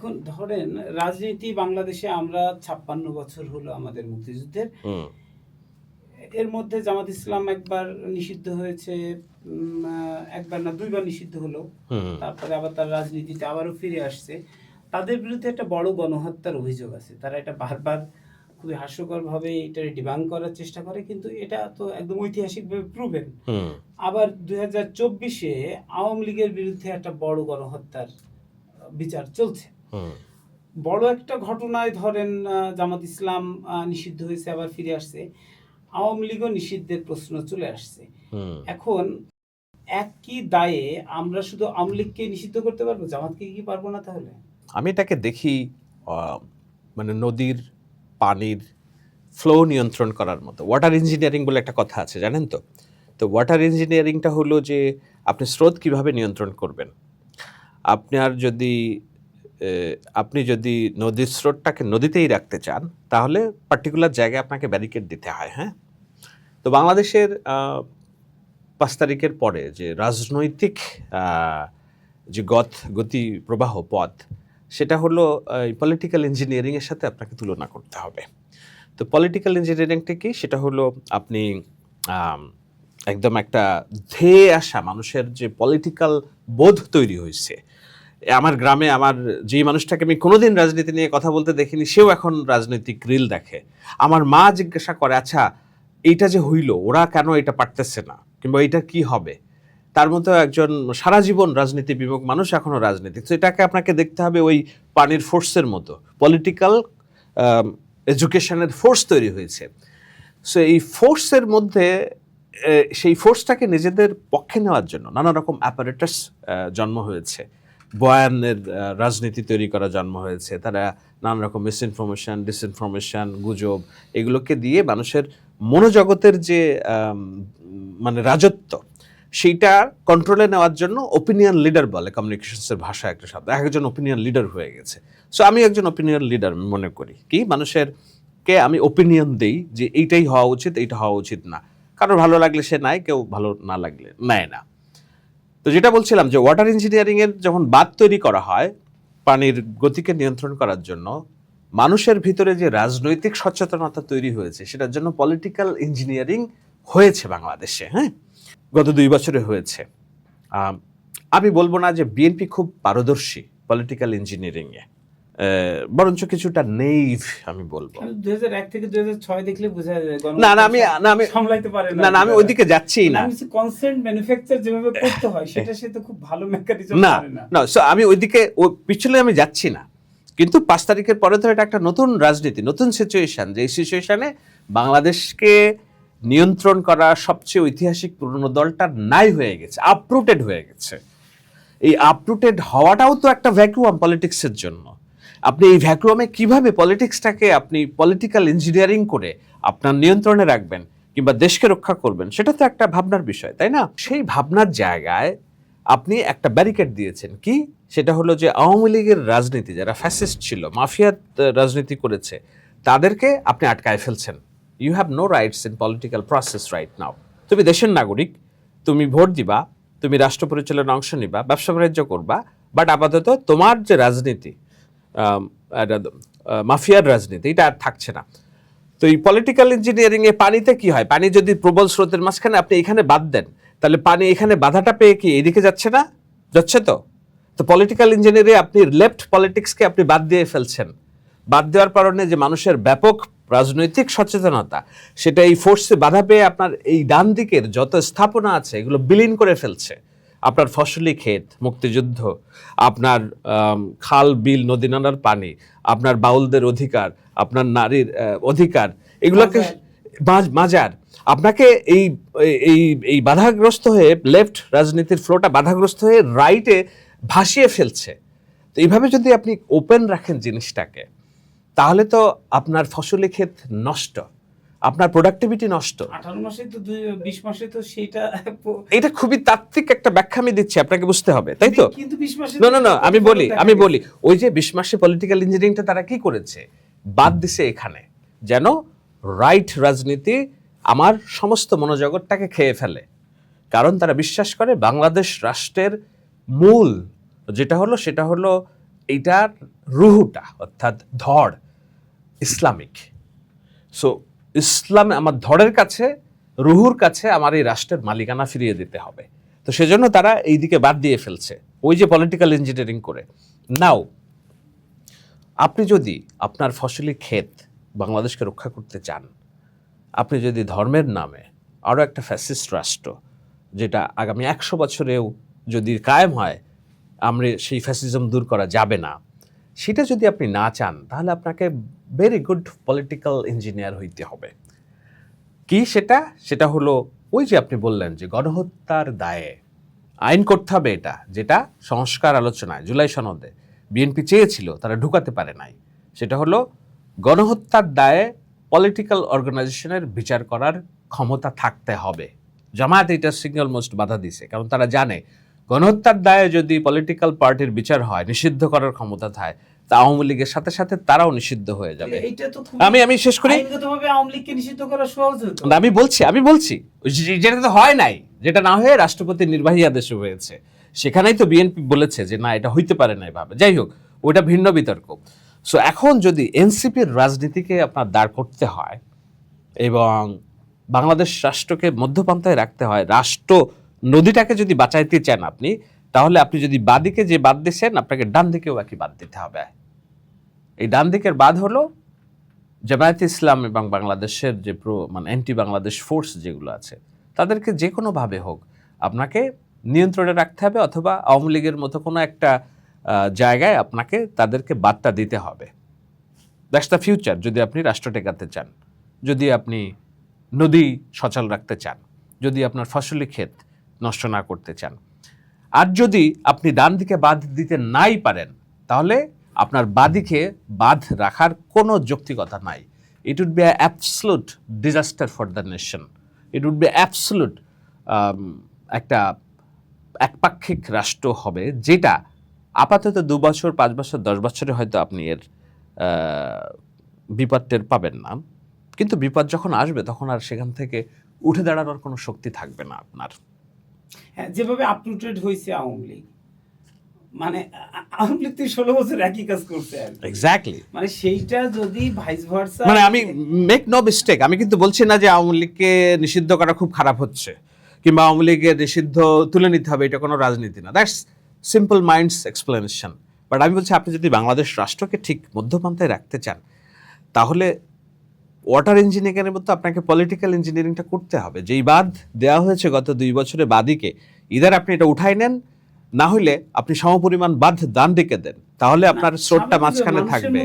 এখন ধরেন রাজনীতি বাংলাদেশে আমরা ৫৬ বছর হলো আমাদের মুক্তিযুদ্ধের। হুম এর মধ্যে জামাত ইসলাম একবার নিষিদ্ধ হয়েছে, একবার না ২ বার নিষিদ্ধ হলো। হুম তারপরে আবার তার রাজনীতিতে আবারও ফিরে আসছে। তাদের বিরুদ্ধে একটা বড় গণহত্যার অভিযোগ আছে। তারা এটা বারবার খুবই হাস্যকরভাবে এটার ডিবাঙ্ক করার চেষ্টা করে, কিন্তু এটা তো একদম ঐতিহাসিকভাবে প্রুভেন। হুম আবার ২০২৪-এ আওয়ামী লীগের বিরুদ্ধে একটা বড় গণহত্যার বিচার চলছে। হুম বড় একটা ঘটনায় ধরেন জামাত ইসলাম নিষিদ্ধ হয়েছে, আবার ফিরে আসছে। আওয়ামী লীগও নিষিদ্ধের প্রশ্ন চলে আসছে। হুম এখন একই দায়ে আমরা শুধু আওয়ামী লীগকে নিষিদ্ধ করতে পারবো, জামাতকে কি পারবো না তাহলে? আমি এটাকে দেখি মানে নদীর পানির ফ্লো নিয়ন্ত্রণ করার মতো। ওয়াটার ইঞ্জিনিয়ারিং বলে একটা কথা আছে, জানেন তো? তো ওয়াটার ইঞ্জিনিয়ারিংটা হলো যে আপনি স্রোত কিভাবে নিয়ন্ত্রণ করবেন। আপনার যদি আপনি যদি নদীর স্রোতটাকে নদীতেই রাখতে চান, তাহলে পার্টিকুলার জায়গায় আপনাকে ব্যারিকেড দিতে হয়। হ্যাঁ, তো বাংলাদেশের ৫ তারিখের পরে যে রাজনৈতিক যে গতি প্রবাহ পথ, সেটা হলো পলিটিক্যাল ইঞ্জিনিয়ারিংয়ের সাথে আপনাকে তুলনা করতে হবে। তো পলিটিক্যাল ইঞ্জিনিয়ারিংটা কি? সেটা হলো আপনি আম, একদম একটা ধেয়ে আসা মানুষের যে পলিটিক্যাল বোধ তৈরি হয়েছে। আমার গ্রামে আমার যে মানুষটাকে আমি কোনোদিন রাজনীতি নিয়ে কথা বলতে দেখিনি, সেও এখন রাজনৈতিক রিল দেখে। আমার মা জিজ্ঞাসা করে, আচ্ছা এইটা যে হইল, ওরা কেন এটা পারতেছে না, কিংবা এটা কি হবে। তার মতো একজন সারা জীবন রাজনীতি বিমুখ মানুষ এখনো রাজনীতি। তো এটাকে আপনাকে দেখতে হবে ওই পানির ফোর্সের মতো। পলিটিক্যাল এডুকেশনের ফোর্স তৈরি হয়েছে। সো এই ফোর্সের মধ্যে সেই ফোর্সটাকে নিজেদের পক্ষে নেওয়ার জন্য নানা রকম অ্যাপারেটাস জন্ম হয়েছে। বয়ানের রাজনীতি তৈরি করা জন্ম হয়েছে। তারা নানা রকম মিসইনফরমেশন, ডিসইনফরমেশন, গুজব, এগুলোকে দিয়ে মানুষের মনোজগতের যে মানে রাজত্ব, সেইটা কন্ট্রোলে নেওয়ার জন্য ওপিনিয়ন লিডার বলে কমিউনিকেশনসের ভাষা একটা শব্দ। একজন ওপিনিয়ন লিডার হয়ে গেছে। সো আমি একজন ওপিনিয়ন লিডার মনে করি। কি, মানুষের কে আমি ওপিনিয়ন দেই যে এইটাই হওয়া উচিত, এইটা হওয়া উচিত না। কারোর ভালো লাগলে সে নেয়, কেউ ভালো না লাগলে নেয় না। তো যেটা বলছিলাম যে ওয়াটার ইঞ্জিনিয়ারিং এর যখন বাঁধ তৈরি করা হয় পানির গতিকে নিয়ন্ত্রণ করার জন্য, মানুষের ভিতরে যে রাজনৈতিক সচেতনতা তৈরি হয়েছে, সেটার জন্য পলিটিক্যাল ইঞ্জিনিয়ারিং হয়েছে বাংলাদেশে। হ্যাঁ, গত ২ বছরে হয়েছে। আমি বলবো না যে বিএনপি খুব পারদর্শী পলিটিক্যাল ইঞ্জিনিয়ারিংয়ে, বরঞ্চ কিছুটা নেইভ আমি বলবো। ২০০১ থেকে ২০০৬ দেখলে বোঝা যায় না না আমি না আমি সামলাইতে পারে না না আমি ওইদিকে যাচ্ছিই না। কনসেন্ট ম্যানুফ্যাকচার যেভাবে করতে হয় সেটা সে তো খুব ভালো মেকানিজম না পারে না। না সো আমি ওইদিকে পিছলে আমি যাচ্ছি না। কিন্তু ৫ তারিখের পরে তো এটা একটা নতুন রাজনীতি, নতুন সিচুয়েশন, যে সিচুয়েশনে বাংলাদেশকে নিয়ন্ত্রণ করা সবচেয়ে ঐতিহাসিক পুরনো দলটা নাই হয়ে গেছে, আপরুটেড হয়ে গেছে। এই আপরুটেড হওয়াটাও তো একটা ভ্যাকুয়াম পলিটিক্সের জন্য। আপনি এই ভ্যাকুয়ামে কিভাবে পলিটিক্সটাকে আপনি পলিটিক্যাল ইঞ্জিনিয়ারিং করে আপনার নিয়ন্ত্রণে রাখবেন কিংবা দেশকে রক্ষা করবেন, সেটা তো একটা ভাবনার বিষয়, তাই না? সেই ভাবনার জায়গায় আপনি একটা ব্যারিকেড দিয়েছেন। কি? সেটা হলো যে আওয়ামী লীগের রাজনীতি, যারা ফ্যাসিস্ট ছিল, মাফিয়ার রাজনীতি করেছে, তাদেরকে আপনি আটকায় ফেলছেন। You have no rights in political process right now. তুমি দেশের নাগরিক, তুমি ভোট দিবা, তুমি রাষ্ট্র পরিচালনায় অংশ নিবা, ব্যবসা বাণিজ্য করবা, বাট আপাতত তোমার যে রাজনীতি, মাফিয়ার রাজনীতি, এটা আর থাকছে না। তো এই পলিটিক্যাল ইঞ্জিনিয়ারিং এ পানিতে কি হয়? পানি যদি প্রবল স্রোতের মাঝখানে আপনি এখানে বাদ দেন, তাহলে পানি এখানে বাধাটা পেয়ে কি এদিকে যাচ্ছে না? যাচ্ছে তো। তো পলিটিক্যাল ইঞ্জিনিয়ারিং আপনি লেফট পলিটিক্সকে আপনি বাদ দিয়ে ফেলছেন। বাদ দেওয়ার কারণে যে মানুষের ব্যাপক রাজনৈতিক সচেতনতা, সেটা এই ফোর্সে বাধা পেয়ে আপনার এই ডান দিকের যত স্থাপনা আছে এগুলো বিলীন করে ফেলছে। আপনার ফসলি ক্ষেত, মুক্তিযুদ্ধ, আপনার খাল বিল নদী নালার পানি, আপনার বাউলদের অধিকার, আপনার নারীর অধিকার, এগুলোকে মাজার আপনাকে এই এই এই বাধাগ্রস্ত হয়ে লেফট রাজনীতির ফ্লোটা বাধাগ্রস্ত হয়ে রাইটে ভাসিয়ে ফেলছে। তো এইভাবে যদি আপনি ওপেন রাখেন জিনিসটাকে, তাহলে তো আপনার ফসলি ক্ষেত নষ্ট, আপনার প্রোডাক্টিভিটি নষ্ট। 18 মাসে তো 20 মাসে তো সেটা এটা খুবই তাত্ত্বিক একটা ব্যাখ্যা আমি দিচ্ছি, আপনাকে বুঝতে হবে, তাই তো? কিন্তু 20 মাসে না না না আমি বলি ওই যে 20 মাসে পলিটিক্যাল ইঞ্জিনিয়ারিংটা তারা কি করেছে, বাদ দিছে এখানে, যেন রাইট রাজনীতি আমার সমস্ত মনোজগৎটাকে খেয়ে ফেলে। কারণ তারা বিশ্বাস করে বাংলাদেশ রাষ্ট্রের মূল যেটা হলো সেটা হলো এইটার রুহুটা অর্থাৎ ধড় ইসলামিক। সো ইসলাম আমার ধড়ের কাছে, রুহুর কাছে আমার এই রাষ্ট্রের মালিকানা ফিরিয়ে দিতে হবে। তো সেজন্য তারা এই দিকে বাদ দিয়ে ফেলছে, ওই যে পলিটিক্যাল ইঞ্জিনিয়ারিং করে। নাও আপনি যদি আপনার ফসলি ক্ষেত বাংলাদেশকে রক্ষা করতে চান, আপনি যদি ধর্মের নামে আরও একটা ফ্যাসিস্ট রাষ্ট্র, যেটা আগামী 100 বছরেও যদি কায়েম হয়, আমরা সেই ফ্যাসিজম দূর করা যাবে না, সেটা যদি আপনি না চান, তাহলে আপনাকে ভেরি গুড পলিটিক্যাল ইঞ্জিনিয়ার হইতে হবে। কি সেটা? সেটা হলো ওই যে আপনি বললেন যে গণহত্যার দায়ে আইন করতে হবে, এটা যেটা সংস্কার আলোচনায় জুলাই সনদে বিএনপি চেয়েছিল, তারা ঢুকাতে পারে নাই। সেটা হলো গণহত্যার দায়ে পলিটিক্যাল অর্গানাইজেশনের বিচার করার ক্ষমতা থাকতে হবে। জামায়াত এটা সিঙ্গেল মোস্ট বাধা দিছে, কারণ তারা জানে গণহত্যার দায়ে যদি পলিটিক্যাল পার্টির বিচার হয়, নিষিদ্ধ করার ক্ষমতা থাকে, তা আওয়ামী লীগের সাথে সাথে তারাও নিষিদ্ধ হয়ে যাবে। এইটা তো আমি শেষ করি। আইনগতভাবে আওয়ামী লীগকে নিষিদ্ধ করা সহজ হতো। আমি বলছি যেটা তো হয় নাই, যেটা না হয়ে রাষ্ট্রপতির নির্বাহী আদেশে হয়েছে, সেখানেই তো বিএনপি বলেছে যে না, এটা হইতে পারে না এভাবে। যাই হোক, ওটা ভিন্ন বিতর্ক। সো এখন যদি এনসিপির রাজনীতিকে আপনার দাঁড় করতে হয় এবং বাংলাদেশ রাষ্ট্রকে মধ্যপন্থায় রাখতে হয়, রাষ্ট্র নদীটাকে যদি বাঁচাইতে চান আপনি, তাহলে আপনি যদি বাদিকে যে বাদ দিচ্ছেন, আপনাকে ডান দিকেও একই বাদ দিতে হবে। এই ডান দিকের বাদ হলো জামায়াতে ইসলাম এবং বাংলাদেশের যে মানে অ্যান্টি বাংলাদেশ ফোর্স যেগুলো আছে, তাদেরকে যে কোনোভাবে হোক আপনাকে নিয়ন্ত্রণে রাখতে হবে, অথবা আওয়ামী লীগের মতো কোনো একটা জায়গায় আপনাকে তাদেরকে বার্তা দিতে হবে। That's the future. যদি আপনি রাষ্ট্র টেকাতে চান, যদি আপনি নদী সচল রাখতে চান, যদি আপনার ফসলি ক্ষেত নষ্ট না করতে চান, আর যদি আপনি ডান দিকে বাঁধ দিতে নাই পারেন, তাহলে আপনার বাদিকে বাঁধ রাখার কোনো যৌক্তিকতা নাই। It would be absolute disaster for the nation. It would be absolute একটা একপাক্ষিক রাষ্ট্র হবে, যেটা আপাতত 2 বছর, 5 বছর, 10 বছরে হয়তো আপনি এর বিপদ টের পাবেন না, কিন্তু বিপদ যখন আসবে তখন আর সেখান থেকে উঠে দাঁড়ানোর কোনো শক্তি থাকবে না আপনার। হ্যাঁ, যেভাবে আপটুডেট হয়েছে আওয়ামী লীগ, মানে আওয়ামী লীগ তো 16 বছর একই কাজ করছে আর কি। এক্স্যাক্টলি। মানে সেইটা যদি ভাইস ভার্সা, মানে আমি মেক নো মিস্টেক, আমি কিন্তু বলছি না যে আওয়ামী লীগকে নিষিদ্ধ করা খুব খারাপ হচ্ছে, কিংবা আওয়ামী লীগের নিষিদ্ধ তুলে নিতে হবে, এটা কোনো রাজনীতি না। That's simple minds explanation. But আমি বলছি, আপনি যদি বাংলাদেশ রাষ্ট্রকে ঠিক মধ্যপন্থায় রাখতে চান, তাহলে ওয়াটার ইঞ্জিনিয়ারিংয়ের মতো আপনাকে পলিটিক্যাল ইঞ্জিনিয়ারিংটা করতে হবে। যেই বাঁধ দেওয়া হয়েছে গত 2 বছরে বাদিকে, ইদার আপনি এটা উঠাই নেন, না হইলে আপনি সমপরিমাণ বাঁধ ডান দিকে দেন, তাহলে আপনার স্রোতটা মাঝখানে থাকবে।